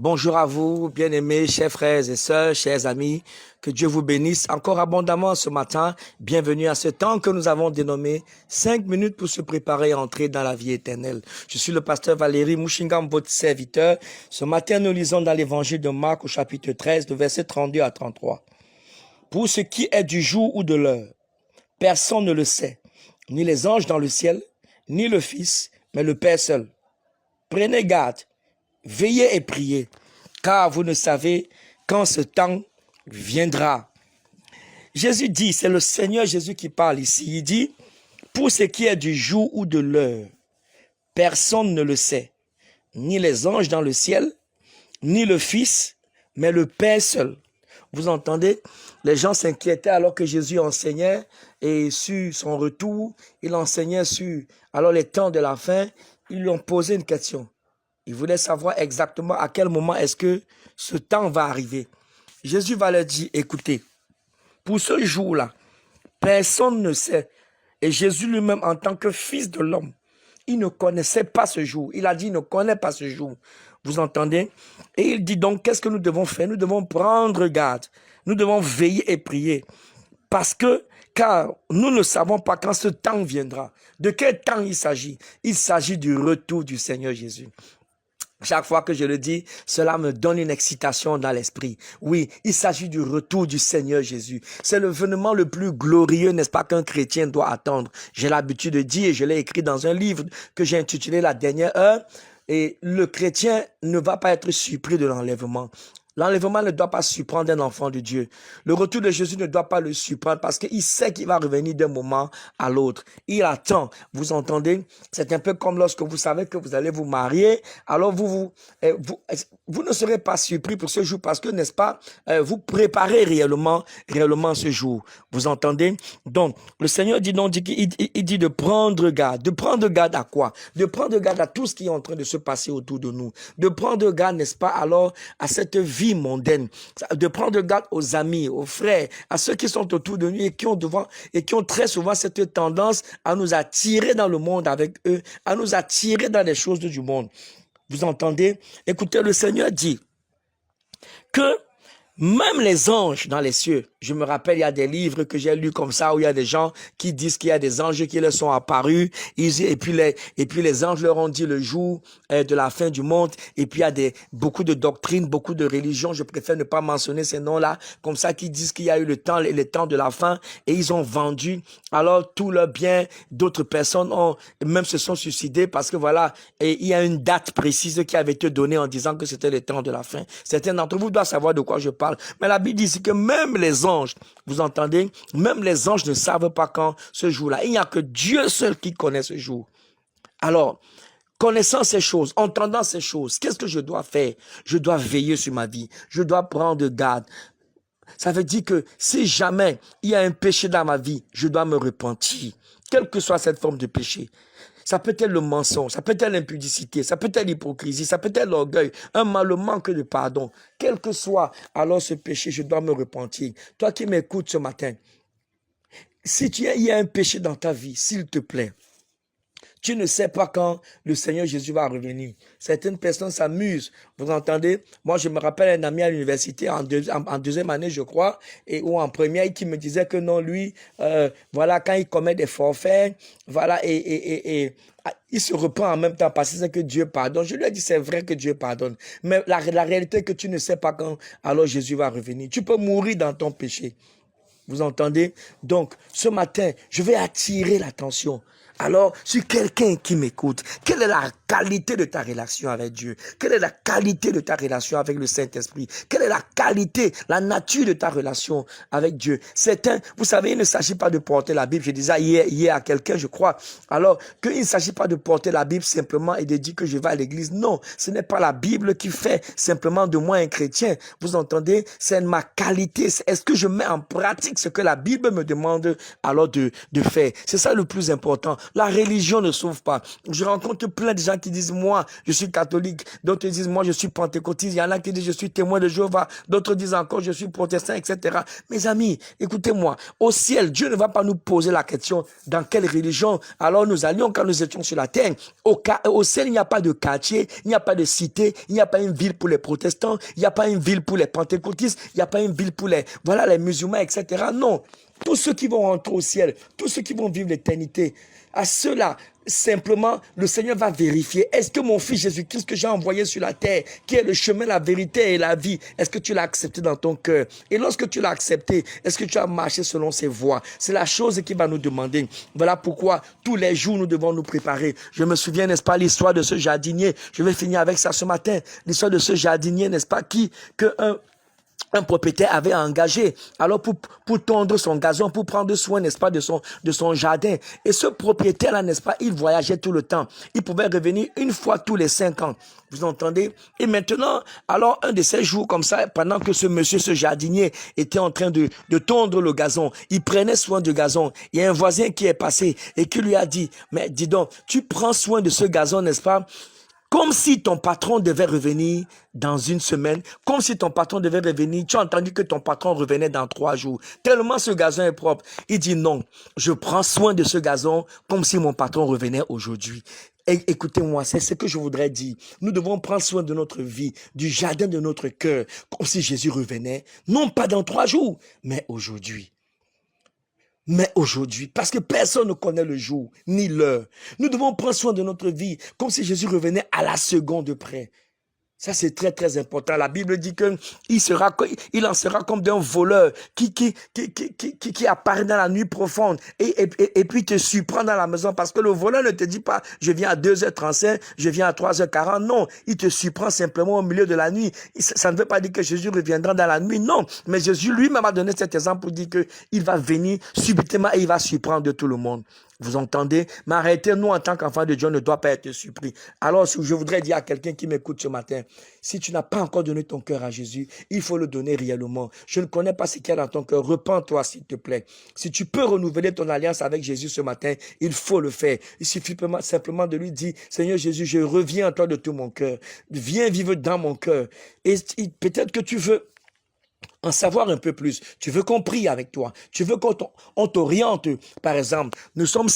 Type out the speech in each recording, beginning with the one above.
Bonjour à vous, bien-aimés, chers frères et sœurs, chers amis. Que Dieu vous bénisse encore abondamment ce matin. Bienvenue à ce temps que nous avons dénommé 5 minutes pour se préparer à entrer dans la vie éternelle. Je suis le pasteur Valérie Mouchingam, votre serviteur. Ce matin, nous lisons dans l'évangile de Marc au chapitre 13, de versets 32 à 33. Pour ce qui est du jour ou de l'heure, personne ne le sait, ni les anges dans le ciel, ni le Fils, mais le Père seul. Prenez garde. Veillez et priez, car vous ne savez quand ce temps viendra. Jésus dit, c'est le Seigneur Jésus qui parle ici, il dit, pour ce qui est du jour ou de l'heure, personne ne le sait, ni les anges dans le ciel, ni le Fils, mais le Père seul. Vous entendez? Les gens s'inquiétaient alors que Jésus enseignait et sur son retour, il enseignait sur alors les temps de la fin, ils lui ont posé une question. Il voulait savoir exactement à quel moment est-ce que ce temps va arriver. Jésus va leur dire, écoutez, pour ce jour-là, personne ne sait. Et Jésus lui-même, en tant que fils de l'homme, il ne connaissait pas ce jour. Il a dit, il ne connaît pas ce jour. Vous entendez? Et il dit donc, qu'est-ce que nous devons faire? Nous devons prendre garde. Nous devons veiller et prier. Car nous ne savons pas quand ce temps viendra. De quel temps il s'agit? Il s'agit du retour du Seigneur Jésus. Chaque fois que je le dis, cela me donne une excitation dans l'esprit. Oui, il s'agit du retour du Seigneur Jésus. C'est l'événement le plus glorieux, n'est-ce pas, qu'un chrétien doit attendre. J'ai l'habitude de dire, et je l'ai écrit dans un livre que j'ai intitulé La dernière heure, et le chrétien ne va pas être surpris de l'enlèvement. L'enlèvement ne doit pas surprendre un enfant de Dieu. Le retour de Jésus ne doit pas le surprendre parce qu'il sait qu'il va revenir d'un moment à l'autre. Il attend. Vous entendez? C'est un peu comme lorsque vous savez que vous allez vous marier. Alors vous ne serez pas surpris pour ce jour parce que, n'est-ce pas, vous préparez réellement ce jour. Vous entendez? Donc, le Seigneur dit donc, il dit de prendre garde. De prendre garde à quoi? De prendre garde à tout ce qui est en train de se passer autour de nous. De prendre garde, n'est-ce pas, alors, à cette vie mondaine, de prendre garde aux amis, aux frères, à ceux qui sont autour de nous et qui ont très souvent cette tendance à nous attirer dans le monde avec eux, à nous attirer dans les choses du monde. Vous entendez? Écoutez, le Seigneur dit que même les anges dans les cieux, je me rappelle, il y a des livres que j'ai lus comme ça où il y a des gens qui disent qu'il y a des anges qui leur sont apparus et puis les anges leur ont dit le jour de la fin du monde et puis il y a beaucoup de doctrines, beaucoup de religions, je préfère ne pas mentionner ces noms-là, comme ça qui disent qu'il y a eu les temps de la fin et ils ont vendu alors tous leurs biens, d'autres personnes même se sont suicidées parce que voilà, et il y a une date précise qui avait été donnée en disant que c'était le temps de la fin. Certains d'entre vous doivent savoir de quoi je parle. Mais la Bible dit que même les anges, vous entendez, même les anges ne savent pas quand ce jour-là. Il n'y a que Dieu seul qui connaît ce jour. Alors, connaissant ces choses, entendant ces choses, qu'est-ce que je dois faire? Je dois veiller sur ma vie. Je dois prendre garde. Ça veut dire que si jamais il y a un péché dans ma vie, je dois me repentir, quelle que soit cette forme de péché. Ça peut être le mensonge, ça peut être l'impudicité, ça peut être l'hypocrisie, ça peut être l'orgueil, le manque de pardon. Quel que soit alors ce péché, je dois me repentir. Toi qui m'écoutes ce matin, si il y a un péché dans ta vie, s'il te plaît, tu ne sais pas quand le Seigneur Jésus va revenir. Certaines personnes s'amusent. Vous entendez? Moi, je me rappelle un ami à l'université en deuxième année, je crois, ou en première, qui me disait que non, lui, voilà, quand il commet des forfaits, voilà, il se reprend en même temps parce que c'est que Dieu pardonne. Je lui ai dit, c'est vrai que Dieu pardonne. Mais la réalité est que tu ne sais pas quand alors Jésus va revenir. Tu peux mourir dans ton péché. Vous entendez? Donc, ce matin, je vais attirer l'attention. Alors, sur quelqu'un qui m'écoute, quelle est la qualité de ta relation avec Dieu? Quelle est la qualité de ta relation avec le Saint-Esprit? Quelle est la qualité, la nature de ta relation avec Dieu? Vous savez, il ne s'agit pas de porter la Bible. Je disais hier à quelqu'un, je crois, alors qu'il ne s'agit pas de porter la Bible simplement et de dire que je vais à l'église. Non, ce n'est pas la Bible qui fait simplement de moi un chrétien. Vous entendez? C'est ma qualité. Est-ce que je mets en pratique ce que la Bible me demande alors de faire? C'est ça le plus important. La religion ne sauve pas. Je rencontre plein de gens a qui disent, moi, je suis catholique. D'autres disent, moi, je suis pentecôtiste. Il y en a qui disent, je suis témoin de Jéhovah. D'autres disent encore, je suis protestant, etc. Mes amis, écoutez-moi. Au ciel, Dieu ne va pas nous poser la question dans quelle religion alors nous allions quand nous étions sur la terre. Au ciel, il n'y a pas de quartier, il n'y a pas de cité, il n'y a pas une ville pour les protestants, il n'y a pas une ville pour les pentecôtistes, il n'y a pas une ville pour les musulmans, etc. Non. Tous ceux qui vont rentrer au ciel, tous ceux qui vont vivre l'éternité, à ceux-là, simplement, le Seigneur va vérifier. Est-ce que mon fils Jésus-Christ que j'ai envoyé sur la terre, qui est le chemin, la vérité et la vie, est-ce que tu l'as accepté dans ton cœur? Et lorsque tu l'as accepté, est-ce que tu as marché selon ses voies? C'est la chose qu'il va nous demander. Voilà pourquoi tous les jours nous devons nous préparer. Je me souviens, n'est-ce pas, l'histoire de ce jardinier. Je vais finir avec ça ce matin. L'histoire de ce jardinier, n'est-ce pas, un propriétaire avait engagé alors pour tondre son gazon, pour prendre soin, n'est-ce pas, de son jardin. Et ce propriétaire-là, n'est-ce pas, il voyageait tout le temps. Il pouvait revenir une fois tous les 5 ans. Vous entendez? Et maintenant, alors, un de ces jours comme ça, pendant que ce jardinier était en train de tondre le gazon, il prenait soin du gazon. Il y a un voisin qui est passé et qui lui a dit, mais dis donc, tu prends soin de ce gazon, n'est-ce pas? Comme si ton patron devait revenir dans une semaine, comme si ton patron devait revenir. Tu as entendu que ton patron revenait dans 3 jours. Tellement ce gazon est propre. Il dit non, je prends soin de ce gazon comme si mon patron revenait aujourd'hui. Écoutez-moi, c'est ce que je voudrais dire. Nous devons prendre soin de notre vie, du jardin de notre cœur, comme si Jésus revenait, non pas dans 3 jours, mais aujourd'hui. Mais aujourd'hui, parce que personne ne connaît le jour, ni l'heure. Nous devons prendre soin de notre vie, comme si Jésus revenait à la seconde près. Ça, c'est très, très important. La Bible dit qu'il en sera comme d'un voleur qui apparaît dans la nuit profonde et puis te surprend dans la maison parce que le voleur ne te dit pas, je viens à 2h35, je viens à 3h40. Non, il te surprend simplement au milieu de la nuit. Ça ne veut pas dire que Jésus reviendra dans la nuit. Non, mais Jésus lui-même a donné cet exemple pour dire qu'il va venir subitement et il va surprendre tout le monde. Vous entendez? Mais arrêtez, nous, en tant qu'enfants de Dieu, ne doit pas être surpris. Alors, je voudrais dire à quelqu'un qui m'écoute ce matin, si tu n'as pas encore donné ton cœur à Jésus, il faut le donner réellement. Je ne connais pas ce qu'il y a dans ton cœur. Repends-toi, s'il te plaît. Si tu peux renouveler ton alliance avec Jésus ce matin, il faut le faire. Il suffit simplement de lui dire, Seigneur Jésus, je reviens à toi de tout mon cœur. Viens vivre dans mon cœur. Et peut-être que tu veux en savoir un peu plus. Tu veux qu'on prie avec toi. Tu veux qu'on t'oriente. Par exemple, nous sommes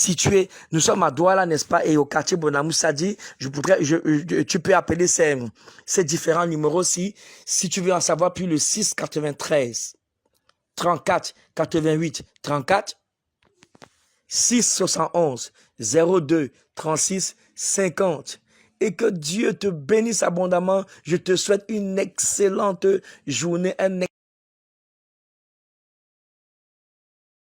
à Douala, n'est-ce pas, et au quartier Bonamoussadi. Tu peux appeler ces différents numéros-ci. Si tu veux en savoir plus, le 6 93 34 88 34 6 71 02 36 50. Et que Dieu te bénisse abondamment. Je te souhaite une excellente journée,